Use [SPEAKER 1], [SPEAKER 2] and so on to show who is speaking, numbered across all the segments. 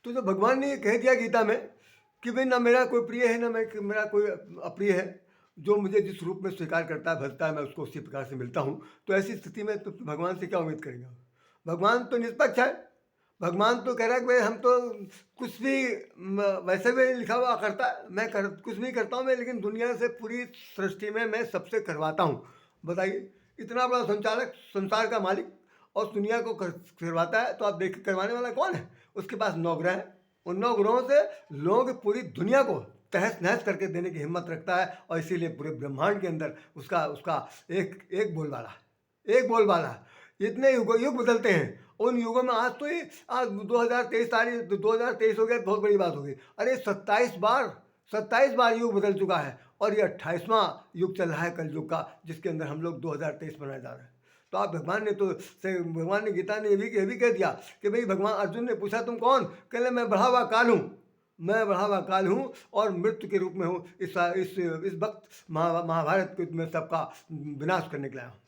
[SPEAKER 1] तो जो भगवान ने ये कह दिया गीता में कि भाई ना मेरा कोई प्रिय है ना मेरा कोई अप्रिय है, जो मुझे जिस रूप में स्वीकार करता है भजता है मैं उसको उसी प्रकार से मिलता हूँ। तो ऐसी स्थिति में तो भगवान से क्या उम्मीद करेंगे? भगवान तो निष्पक्ष है। भगवान तो कह रहा है कि भाई हम तो कुछ भी वैसे भी लिखा हुआ करता है, कुछ नहीं करता हूँ मैं, लेकिन दुनिया से पूरी सृष्टि में मैं सबसे करवाता हूँ। बताइए, इतना बड़ा संचालक, संसार का मालिक, और दुनिया को करवाता है। तो आप देखिए करवाने वाला कौन है? उसके पास 9 ग्रह हैं। उन 9 ग्रहों से लोग पूरी दुनिया को तहस नहस करके देने की हिम्मत रखता है, और इसीलिए पूरे ब्रह्मांड के अंदर उसका उसका एक एक बोलबाला, एक बोलबाला। इतने युग बदलते हैं। उन युगों में आज तो ये आज 2023 तारीख 2023 हो गया, बहुत बड़ी बात होगी। अरे 27 बार युग बदल चुका है, और ये 28वां युग चल रहा है कलयुग का, जिसके अंदर हम लोग 2023 मनाए जा रहे हैं। तो आप भगवान ने गीता ने ये भी कह दिया कि भाई भगवान अर्जुन ने पूछा तुम कौन? कहले मैं बढ़ा हुआ काल हूँ, मैं बढ़ा हुआ काल हूँ और मृत्यु के रूप में हूँ। इस वक्त महाभारत के में सबका विनाश करने के लिए आया हूँ।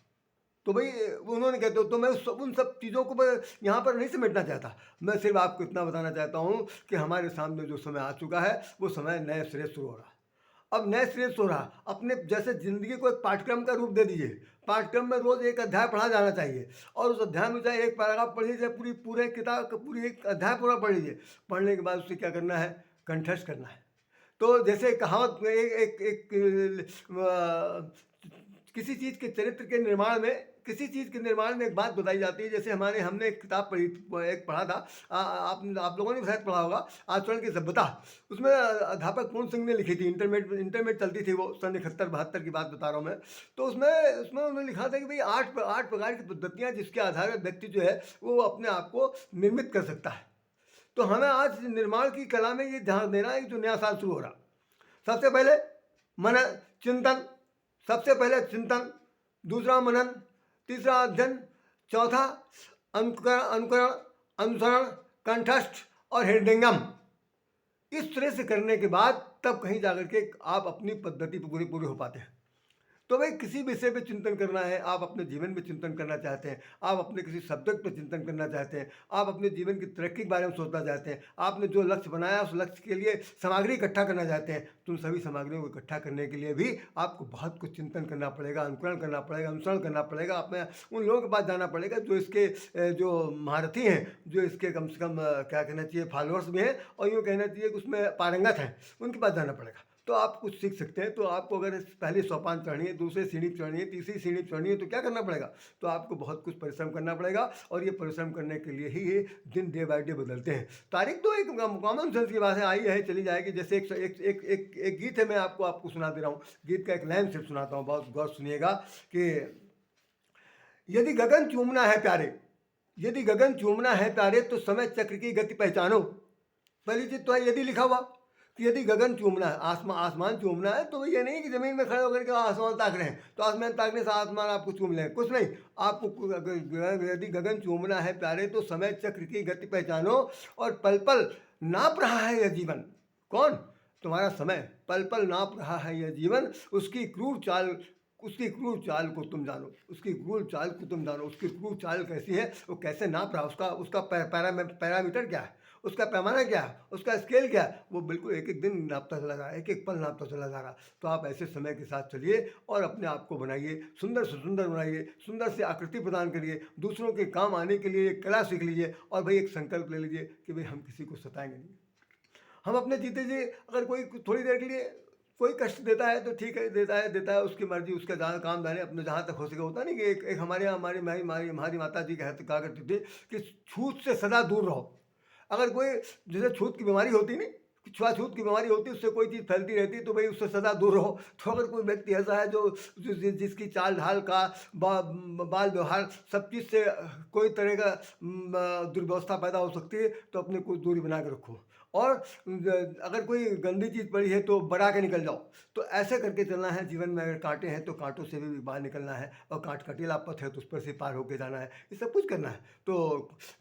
[SPEAKER 1] तो भाई उन्होंने कहते हो तो मैं उन सब चीज़ों को मैं यहाँ पर नहीं समेटना चाहता। मैं सिर्फ आपको इतना बताना चाहता हूँ कि हमारे सामने जो समय आ चुका है वो समय नए सिरे शुरू हो रहा है। अब नए सिरे से हो रहा, अपने जैसे ज़िंदगी को एक पाठ्यक्रम का रूप दे दीजिए। पाठ्यक्रम में रोज़ एक अध्याय पढ़ा जाना चाहिए, और उस अध्याय में चाहे एक पैराग्राफ पढ़ लीजिए, पूरे किताब का पूरी एक अध्याय पूरा पढ़ लीजिए। पढ़ने के बाद उसे क्या करना है? कंठस्थ करना है। तो जैसे कहावत में एक एक किसी चीज़ के चरित्र के निर्माण में, किसी चीज़ के निर्माण में एक बात बताई जाती है। जैसे हमने एक किताब पढ़ा था, आप लोगों ने भी शायद पढ़ा होगा, आचरण की सभ्यता। उसमें अध्यापक पूर्ण सिंह ने लिखी थी, इंटरमीडिएट चलती थी वो, सन 71-72 की बात बता रहा हूँ मैं। तो उसमें उसमें उन्होंने लिखा था कि भाई 8 प्रकार की पद्धतियाँ जिसके आधार पर व्यक्ति जो है वो अपने आप को निर्मित कर सकता है। तो हमें आज निर्माण की कला में ये ध्यान देना है कि जो नया साल शुरू हो रहा, सबसे पहले मनन चिंतन, सबसे पहले चिंतन, दूसरा मनन, तीसरा अध्ययन, चौथा अनुकरण, अनुसरण, कंठस्थ और हृदयंगम। इस तरह से करने के बाद तब कहीं जाकर के आप अपनी पद्धति पूरी पूरी हो पाते हैं। तो भाई किसी विषय पे चिंतन करना है, आप अपने जीवन में चिंतन करना चाहते हैं, आप अपने किसी सब्जेक्ट पे चिंतन करना चाहते हैं, आप अपने जीवन की तरक्की के बारे में सोचना चाहते हैं, आपने जो लक्ष्य बनाया उस लक्ष्य के लिए सामग्री इकट्ठा करना चाहते हैं, तो उन सभी सामग्रियों को इकट्ठा करने के लिए भी आपको बहुत कुछ चिंतन करना पड़ेगा, अनुकरण करना पड़ेगा, अनुसरण करना पड़ेगा। अपने उन लोगों के पास जाना पड़ेगा जो इसके जो महारथी हैं, जो इसके कम से कम क्या कहना चाहिए फॉलोअर्स भी हैं, और यूँ कहना चाहिए कि उसमें पारंगत हैं, उनके पास जाना पड़ेगा। तो आप कुछ सीख सकते हैं। तो आपको अगर पहली सोपान चढ़नी है, दूसरी सीढ़ी चढ़नी है, तीसरी सीढ़ी चढ़नी है, तो क्या करना पड़ेगा? तो आपको बहुत कुछ परिश्रम करना पड़ेगा, और ये परिश्रम करने के लिए ही ये दिन डे बाय डे बदलते हैं। तारीख तो एक कॉमन सेंस की बात है, आई है चली जाएगी। जैसे एक गीत है, मैं आपको सुना दे रहा हूँ। गीत का एक लाइन सिर्फ सुनाता हूँ, बहुत गौर सुनिएगा कि यदि गगन चूमना है प्यारे, यदि गगन चूमना है प्यारे, तो समय चक्र की गति पहचानो। पहली चीज तो है यदि लिखा हुआ कि यदि गगन चूमना है, आसमान चूमना है, तो ये नहीं कि जमीन में खड़े होकर के आसमान ताक रहे हैं, तो आसमान ताकने से आसमान आपको चूम लें, कुछ नहीं। आपको यदि गगन चूमना है प्यारे, तो समय चक्र की गति पहचानो, और पल पल नाप रहा है यह जीवन। कौन? तुम्हारा समय पल पल नाप रहा है यह जीवन, उसकी क्रूर चाल को तुम जानो, उसकी क्रूर चाल को तुम जानो। उसकी क्रूर चाल कैसी है, वो कैसे नाप रहा है, उसका पैरामीटर क्या है, उसका पैमाना क्या है, उसका स्केल क्या है, वो बिल्कुल एक एक दिन नापता चला जा रहा है, एक एक पल नापता चला जा रहा है। तो आप ऐसे समय के साथ चलिए और अपने आप को बनाइए, सुंदर से सुंदर बनाइए, सुंदर से आकृति प्रदान करिए, दूसरों के काम आने के लिए एक कला सीख लीजिए, और भाई एक संकल्प ले लीजिए कि भाई हम किसी को सताएंगे नहीं। हम अपने जीते जी अगर कोई थोड़ी देर के लिए कोई कष्ट देता है तो ठीक है, देता है, उसकी मर्जी, उसका जहाँ काम जाने, अपने जहाँ तक हो सके। होता नहीं कि एक हमारे यहाँ हमारी माता जी कहा करती थी कि छूत से सदा दूर रहो। अगर कोई जैसे छूत की बीमारी होती नहीं, छुआछूत की बीमारी होती, उससे कोई चीज़ फैलती रहती है, तो भाई उससे सदा दूर रहो। तो अगर कोई व्यक्ति ऐसा है जिसकी चाल ढाल का बाल व्यवहार सब चीज़ से कोई तरह का दुर्व्यवस्था पैदा हो सकती है, तो अपने कुछ दूरी बना के रखो। और अगर कोई गंदी चीज़ पड़ी है तो बढ़ा के निकल जाओ। तो ऐसे करके चलना है। जीवन में अगर कांटे हैं तो कांटों से भी बाहर निकलना है, और कांट कटीला पथ है तो उस पर से पार होके जाना है। ये सब कुछ करना है। तो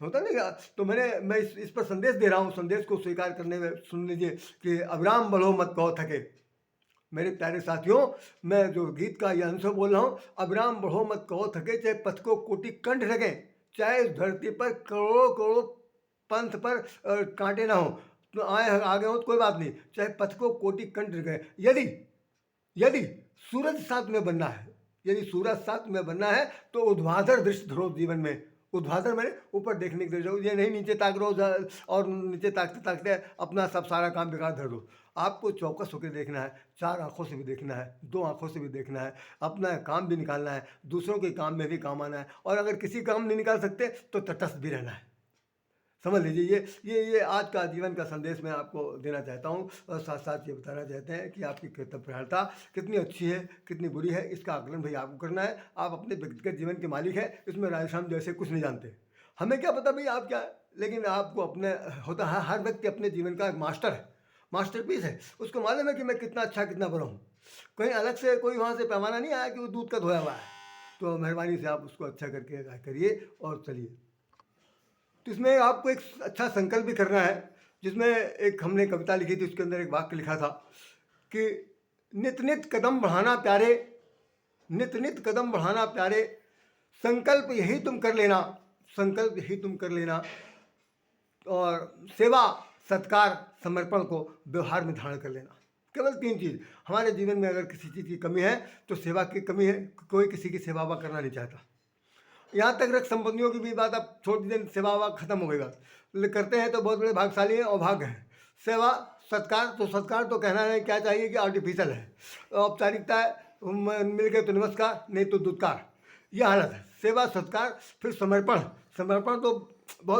[SPEAKER 1] होता नहीं क्या, तो मैं इस पर संदेश दे रहा हूँ। संदेश को स्वीकार करने में सुन लीजिए कि अविराम बढ़ो मत कहो थके। मेरे प्यारे साथियों, मैं जो गीत का ये अंश बोल रहा हूँ, अविराम बढ़ो मत कहो थके, चाहे पथ को कोटि कंठ लगे, चाहे इस धरती पर करोड़ों करोड़ों पंथ पर कांटे ना हो, तो आगे हो तो कोई बात नहीं, चाहे पथ को कोटि कंठ गए। यदि यदि सूरज साथ में बनना है, यदि सूरज साथ में बनना है तो ऊर्ध्वाधर दृष्टि धरो जीवन में। ऊर्ध्वाधर मैंने ऊपर देखने की दृष्टि, ये नहीं नीचे ताक रहो और नीचे ताकते ताकते अपना सब सारा काम बेकार धर दो। आपको चौकस होकर देखना है, चार आंखों से भी देखना है, दो आंखों से भी देखना है, अपना काम भी निकालना है, दूसरों के काम में भी काम आना है, और अगर किसी काम नहीं निकाल सकते तो तटस्थ भी रहना है। समझ लीजिए, ये आज का जीवन का संदेश मैं आपको देना चाहता हूँ, और साथ साथ ये बताना चाहते हैं कि आपकी कर्तव्यपरायणता कितनी अच्छी है कितनी बुरी है, इसका आकलन भाई आपको करना है। आप अपने व्यक्तिगत जीवन के मालिक हैं, इसमें राधेश्याम जैसे कुछ नहीं जानते। हमें क्या पता भाई आप क्या, लेकिन आपको अपने होता है, हर व्यक्ति अपने जीवन का एक मास्टर है, मास्टरपीस है, उसको मालूम है कि मैं कितना अच्छा कितना बुरा हूँ। कहीं अलग से कोई वहाँ से पैमाना नहीं आया कि वो दूध का धोया हुआ है। तो मेहरबानी से आप उसको अच्छा करके करिए और चलिए। तो इसमें आपको एक अच्छा संकल्प भी करना है, जिसमें एक हमने कविता लिखी थी, उसके अंदर एक वाक्य लिखा था कि नित नित कदम बढ़ाना प्यारे, नित नित कदम बढ़ाना प्यारे, संकल्प यही तुम कर लेना, संकल्प यही तुम कर लेना, और सेवा सत्कार समर्पण को व्यवहार में धारण कर लेना। केवल 3 चीज़। हमारे जीवन में अगर किसी चीज़ की कमी है तो सेवा की कमी है, कोई किसी की सेवा करना नहीं चाहता। यहाँ तक रख संबंधियों की भी बात आप छोड़ दीजिए, सेवा वावा खत्म हो गएगा, करते हैं तो बहुत बड़े भागशाली हैं और भाग हैं। सेवा सत्कार तो कहना है क्या चाहिए कि आर्टिफिशियल है, औपचारिकता है, मिल गए तो नमस्कार, नहीं तो दुत्कार, यह हालत है। सेवा सत्कार, फिर समर्पण, समर्पण तो बहुत